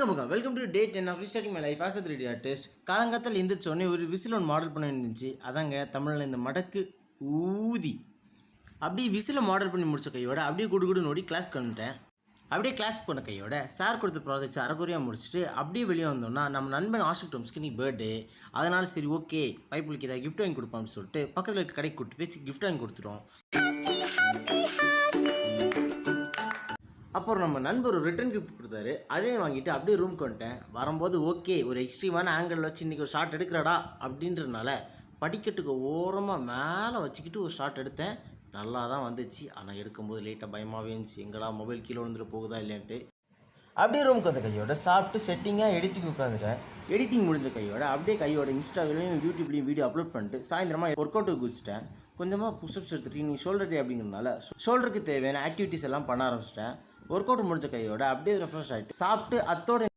Welcome to day 10 of restarting my life as a 3D artist. காலங்காத்தால் எந்திரிச்சோடனே ஒரு whistle ஒன்று மாடல் பண்ண இருந்துச்சு. அதாங்க தமிழில் இந்த மடக்கு ஊதி. அப்படியே விசிலை மாடல் பண்ணி முடிச்ச கையோட அப்படியே குடு நோடி கிளாஸ் வந்துட்டேன். அப்படியே கிளாஸ் போன கையோட சார் கொடுத்த ப்ராஜெக்ட்ஸ் அரைக்குறையாக முடிச்சுட்டு அப்படியே வெளியே வந்தோம்னா நம்ம நண்பன் ஆஷிக் டோம்ஸ்க்கு நீ பர்த்டே. அதனால சரி ஓகே பைப்புளுக்கு ஏதாவது கிஃப்ட் வாங்கி கொடுப்பான்னு சொல்லிட்டு பக்கத்தில் இருக்க கடைக்கு கூப்பிட்டு போய் கிஃப்ட் வாங்கி கொடுத்துட்டோம். அப்புறம் நம்ம நண்பர் ஒரு ரிட்டன் கிஃப்ட் கொடுத்தாரு. அதே வாங்கிட்டு அப்படியே ரூம்க்கு வந்துட்டேன். வரும்போது ஓகே ஒரு எக்ஸ்ட்ரீமான ஆங்கிள் வச்சு இன்றைக்கி ஒரு ஷாட் எடுக்கிறடா அப்படின்றதுனால படிக்கட்டுக்கு ஓரமாக மேலே வச்சுக்கிட்டு ஒரு ஷாட் எடுத்தேன். நல்லா தான் வந்துச்சு. ஆனால் எடுக்கும்போது லேட்டாக பயமாகவே இருந்துச்சு, எங்கடா மொபைல் கீழே வந்துட்டு போகுதா இல்லைன்ட்டு. அப்படியே ரூமுக்கு வந்த கையோட சாப்பிட்டு செட்டிங்காக எடிட்டிங் உட்காந்துட்டேன். எடிட்டிங் முடிஞ்ச கையோட அப்படியே கையோட இன்ஸ்டாவிலையும் யூடியூப்லேயும் வீடியோ அப்லோட் பண்ணிட்டு சாயந்தரமாக ஒர்க் அவுட்டுக்கு குதிச்சிட்டேன். கொஞ்சமாக புஷ்அப்ஸ் எடுத்துகிட்டு நீ ஷோல்டர் டே அப்படிங்கிறதுனால ஷோல்டருக்கு தேவையான ஆக்டிவிட்டிஸ் எல்லாம் பண்ண ஆரம்பிச்சிட்டேன். ஒர்க் அவுட் முடிஞ்ச கையோட அப்படியே ரெஃப்ரெஷ் ஆகிட்டு சாப்பிட்டு அத்தோட